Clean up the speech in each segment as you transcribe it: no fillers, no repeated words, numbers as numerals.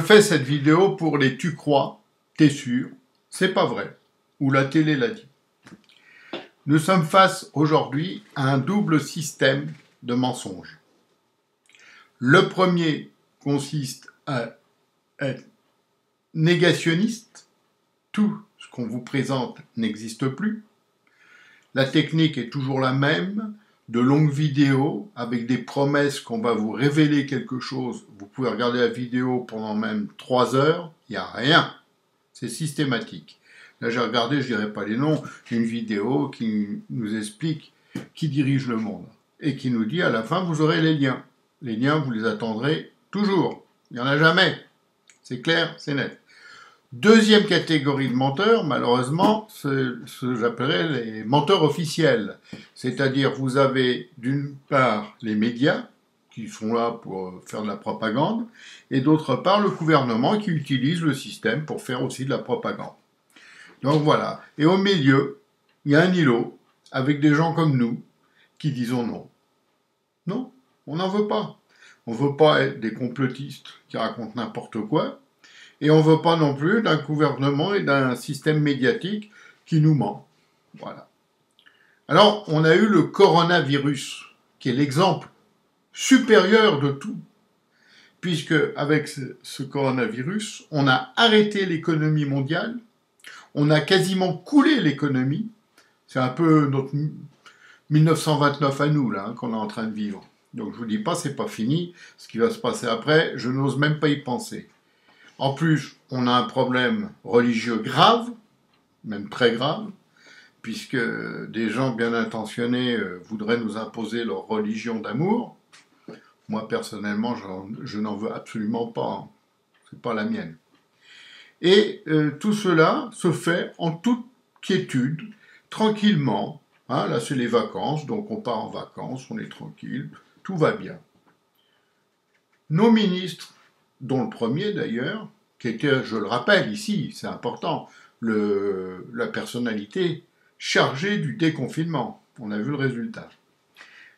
fais cette vidéo pour les tu crois, t'es sûr, c'est pas vrai, ou la télé l'a dit. Nous sommes face aujourd'hui à un double système de mensonges. Le premier consiste à être négationniste, tout ce qu'on vous présente n'existe plus. La technique est toujours la même, de longues vidéos avec des promesses qu'on va vous révéler quelque chose. Vous pouvez regarder la vidéo pendant même 3 heures, il n'y a rien. C'est systématique. Là, j'ai regardé, je ne dirai pas les noms, une vidéo qui nous explique qui dirige le monde et qui nous dit à la fin, vous aurez les liens. Les liens, vous les attendrez toujours. Il n'y en a jamais. C'est clair, c'est net. Deuxième catégorie de menteurs, malheureusement, ce que j'appellerais les menteurs officiels. C'est-à-dire, vous avez d'une part les médias, qui sont là pour faire de la propagande, et d'autre part le gouvernement qui utilise le système pour faire aussi de la propagande. Donc voilà. Et au milieu, il y a un îlot, avec des gens comme nous, qui disons non. Non, on n'en veut pas. On ne veut pas être des complotistes qui racontent n'importe quoi, et on ne veut pas non plus d'un gouvernement et d'un système médiatique qui nous ment. Voilà. Alors, on a eu le coronavirus, qui est l'exemple supérieur de tout. Puisque, avec ce coronavirus, on a arrêté l'économie mondiale, on a quasiment coulé l'économie. C'est un peu notre 1929 à nous, là, qu'on est en train de vivre. Donc, je vous dis pas, c'est pas fini. Ce qui va se passer après, je n'ose même pas y penser. En plus, on a un problème religieux grave, même très grave, puisque des gens bien intentionnés voudraient nous imposer leur religion d'amour. Moi, personnellement, je n'en veux absolument pas. Hein. C'est pas la mienne. Et tout cela se fait en toute quiétude, tranquillement. Hein, là, c'est les vacances, donc on part en vacances, on est tranquille, tout va bien. Nos ministres, dont le premier d'ailleurs, qui était, je le rappelle ici, c'est important, la personnalité chargée du déconfinement, on a vu le résultat,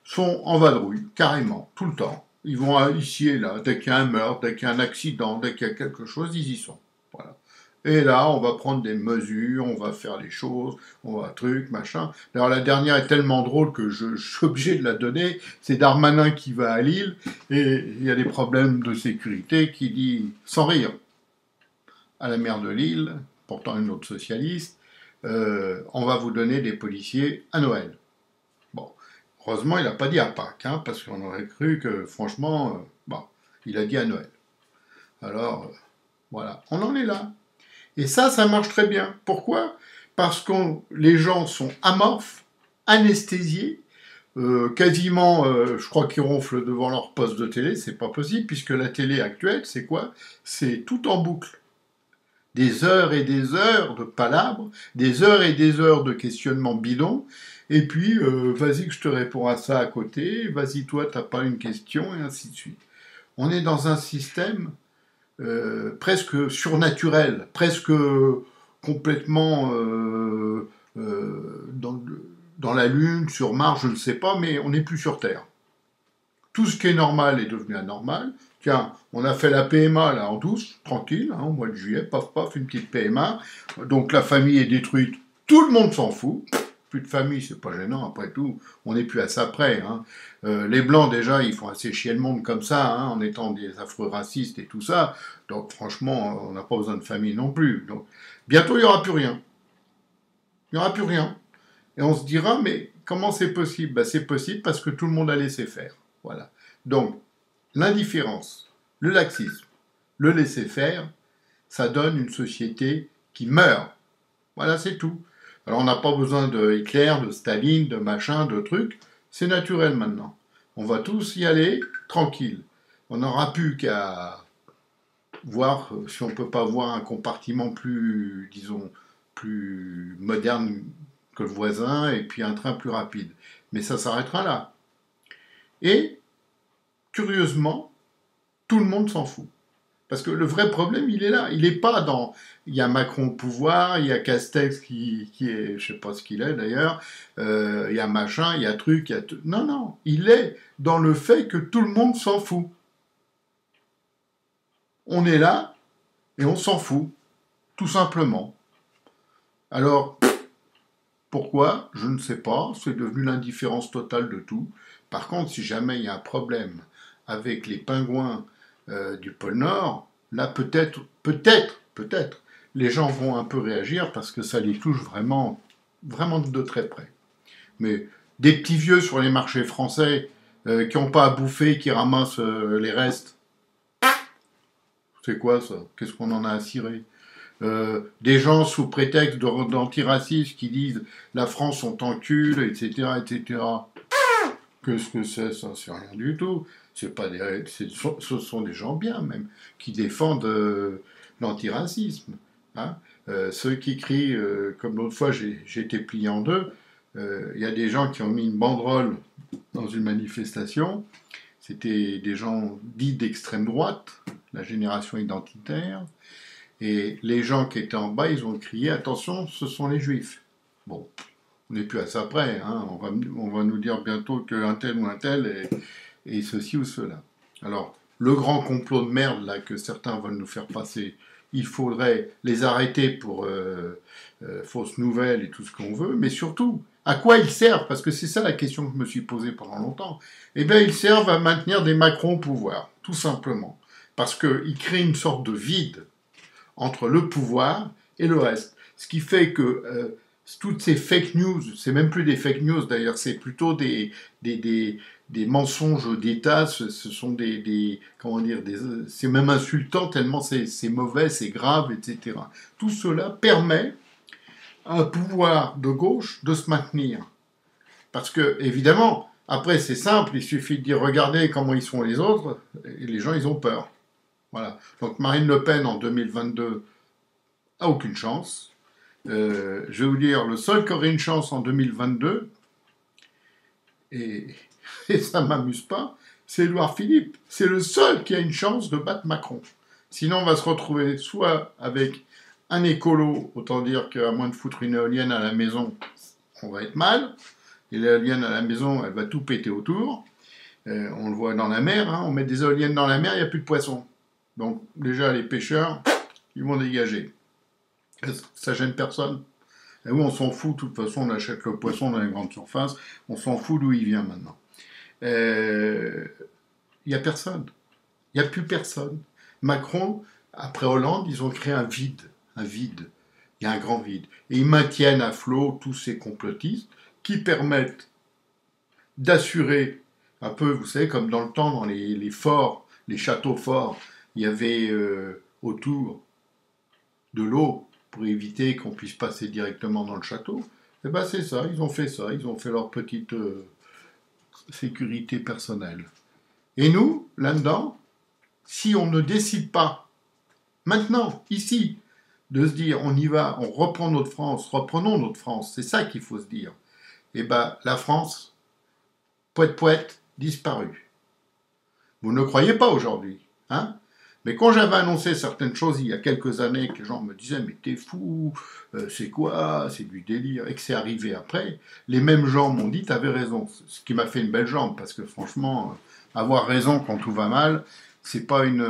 sont en vadrouille, carrément, tout le temps. Ils vont ici et là, dès qu'il y a un meurtre, dès qu'il y a un accident, dès qu'il y a quelque chose, ils y sont. Voilà. Et là, on va prendre des mesures, on va faire les choses, on va truc, machin. D'ailleurs, la dernière est tellement drôle que je suis obligé de la donner. C'est Darmanin qui va à Lille et il y a des problèmes de sécurité qui dit, sans rire, à la maire de Lille, pourtant une autre socialiste, on va vous donner des policiers à Noël. Bon, heureusement, il n'a pas dit à Pâques, hein, parce qu'on aurait cru que, franchement, bon, il a dit à Noël. Alors, voilà, on en est là. Et ça marche très bien. Pourquoi ? Parce que les gens sont amorphes, anesthésiés, quasiment, je crois qu'ils ronflent devant leur poste de télé, c'est pas possible, puisque la télé actuelle, c'est quoi ? C'est tout en boucle. Des heures et des heures de palabres, des heures et des heures de questionnements bidons, et puis, vas-y que je te réponds à ça à côté, vas-y toi, t'as pas une question, et ainsi de suite. On est dans un système presque surnaturel, presque complètement dans la Lune, sur Mars, je ne sais pas, mais on n'est plus sur Terre. Tout ce qui est normal est devenu anormal. Tiens, on a fait la PMA là en douce, tranquille, hein, au mois de juillet, paf paf, une petite PMA. Donc la famille est détruite, tout le monde s'en fout. Plus de famille, c'est pas gênant, après tout, on n'est plus à ça près. Hein. Les Blancs, déjà, ils font assez chier le monde comme ça, hein, en étant des affreux racistes et tout ça. Donc, franchement, on n'a pas besoin de famille non plus. Donc, bientôt, il n'y aura plus rien. Il n'y aura plus rien. Et on se dira, mais comment c'est possible ? Ben, c'est possible parce que tout le monde a laissé faire. Voilà. Donc, l'indifférence, le laxisme, le laisser-faire, ça donne une société qui meurt. Voilà, c'est tout. Alors, on n'a pas besoin de Hitler, de Staline, de machin, de trucs. C'est naturel maintenant. On va tous y aller tranquille. On n'aura plus qu'à voir si on ne peut pas voir un compartiment plus, disons, plus moderne que le voisin et puis un train plus rapide. Mais ça s'arrêtera là. Et, curieusement, tout le monde s'en fout. Parce que le vrai problème, il est là. Il n'est pas dans... Il y a Macron au pouvoir, il y a Castex qui est... Je ne sais pas ce qu'il est d'ailleurs. Il y a machin, il y a truc, il y a... Non, non. Il est dans le fait que tout le monde s'en fout. On est là, Et on s'en fout, tout simplement. Alors, pourquoi? Je ne sais pas, c'est devenu l'indifférence totale de tout. Par contre, si jamais il y a un problème avec les pingouins du pôle Nord, là peut-être, les gens vont un peu réagir parce que ça les touche vraiment, vraiment de très près. Mais des petits vieux sur les marchés français qui n'ont pas à bouffer, qui ramassent les restes, c'est quoi ça? Qu'est-ce qu'on en a à cirer? Des gens sous prétexte d'antiracisme qui disent la France on t'encule, etc., etc. Qu'est-ce que c'est ça? C'est rien du tout. C'est pas des, ce sont des gens bien même qui défendent l'antiracisme. Hein. Ceux qui crient, comme l'autre fois j'ai été plié en deux, il y a des gens qui ont mis une banderole dans une manifestation. C'était des gens dits d'extrême droite, la génération identitaire. Et les gens qui étaient en bas, ils ont crié « Attention, ce sont les juifs ». Bon, on n'est plus à ça près. Hein. On va nous dire bientôt qu'un tel ou un tel est ceci ou cela. Alors, le grand complot de merde là, que certains veulent nous faire passer, il faudrait les arrêter pour fausses nouvelles et tout ce qu'on veut, mais surtout, à quoi ils servent? Parce que c'est ça la question que je me suis posée pendant longtemps. Eh bien, ils servent à maintenir des Macron au pouvoir, tout simplement. Parce qu'ils créent une sorte de vide entre le pouvoir et le reste. Ce qui fait que toutes ces fake news, c'est même plus des fake news d'ailleurs, c'est plutôt des mensonges d'État, ce sont comment dire, c'est même insultant tellement c'est mauvais, c'est grave, etc. Tout cela permet à un pouvoir de gauche de se maintenir. Parce que, évidemment, après c'est simple, il suffit de dire regardez comment ils sont les autres, et les gens ils ont peur. Voilà. Donc Marine Le Pen en 2022 a aucune chance. Je vais vous dire, le seul qui aurait une chance en 2022, et ça ne m'amuse pas, c'est Édouard Philippe. C'est le seul qui a une chance de battre Macron. Sinon, on va se retrouver soit avec un écolo, autant dire qu'à moins de foutre une éolienne à la maison, on va être mal. Et l'éolienne à la maison, elle va tout péter autour. On le voit dans la mer, hein, on met des éoliennes dans la mer, il n'y a plus de poissons. Donc déjà, les pêcheurs, ils vont dégager. Ça gêne personne. Et oui, on s'en fout, de toute façon, on achète le poisson dans les grandes surfaces, on s'en fout d'où il vient maintenant. Il n'y a personne. Il n'y a plus personne. Macron, après Hollande, ils ont créé un vide. Un vide. Il y a un grand vide. Et ils maintiennent à flot tous ces complotistes qui permettent d'assurer un peu, vous savez, comme dans le temps, dans les forts, les châteaux forts, il y avait autour de l'eau pour éviter qu'on puisse passer directement dans le château. Et bien c'est ça, ils ont fait leur petite sécurité personnelle. Et nous, là-dedans, si on ne décide pas, maintenant, ici, de se dire on y va, on reprend notre France, reprenons notre France, c'est ça qu'il faut se dire. Et bien la France, poète, disparue. Vous ne croyez pas aujourd'hui, hein? Mais quand j'avais annoncé certaines choses il y a quelques années, que les gens me disaient « mais t'es fou, c'est quoi, c'est du délire », et que c'est arrivé après, les mêmes gens m'ont dit « t'avais raison », ce qui m'a fait une belle jambe, parce que franchement, avoir raison quand tout va mal, c'est pas du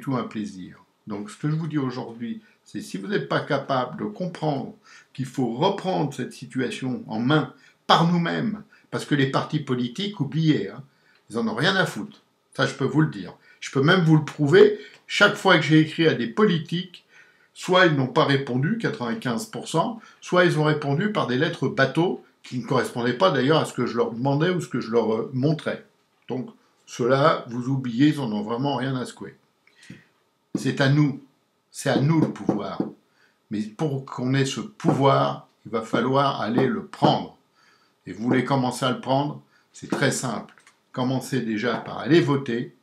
tout un plaisir. Donc ce que je vous dis aujourd'hui, c'est si vous n'êtes pas capable de comprendre qu'il faut reprendre cette situation en main par nous-mêmes, parce que les partis politiques, oubliez, hein, ils n'en ont rien à foutre. Ça, je peux vous le dire. Je peux même vous le prouver. Chaque fois que j'ai écrit à des politiques, soit ils n'ont pas répondu, 95%, soit ils ont répondu par des lettres bateaux qui ne correspondaient pas d'ailleurs à ce que je leur demandais ou ce que je leur montrais. Donc, ceux-là, vous oubliez, ils n'en ont vraiment rien à secouer. C'est à nous le pouvoir. Mais pour qu'on ait ce pouvoir, il va falloir aller le prendre. Et vous voulez commencer à le prendre, c'est très simple. Commencez déjà par aller voter.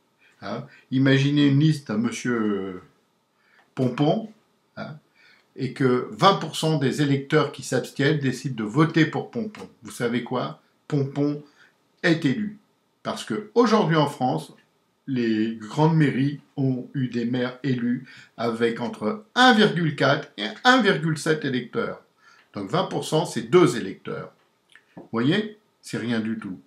Hein. Imaginez une liste à monsieur Pompon, hein, et que 20% des électeurs qui s'abstiennent décident de voter pour Pompon. Vous savez quoi? Pompon est élu. Parce qu'aujourd'hui en France, les grandes mairies ont eu des maires élus avec entre 1,4 et 1,7 électeurs. Donc 20%, c'est 2 électeurs. Vous voyez? C'est rien du tout.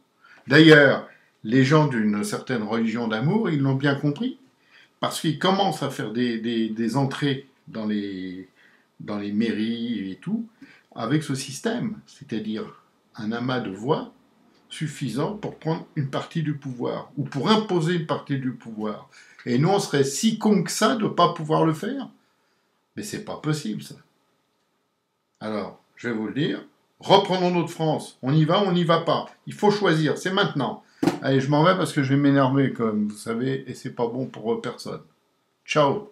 D'ailleurs, les gens d'une certaine religion d'amour, ils l'ont bien compris. parce qu'ils commencent à faire des entrées dans les mairies et tout, avec ce système, c'est-à-dire un amas de voix suffisant pour prendre une partie du pouvoir, ou pour imposer une partie du pouvoir. Et nous, on serait si con que ça de ne pas pouvoir le faire. Mais c'est pas possible, ça. Alors, je vais vous le dire, reprenons notre France. On y va, on n'y va pas. Il faut choisir, c'est maintenant. Allez, je m'en vais parce que je vais m'énerver, comme vous savez, et c'est pas bon pour personne. Ciao.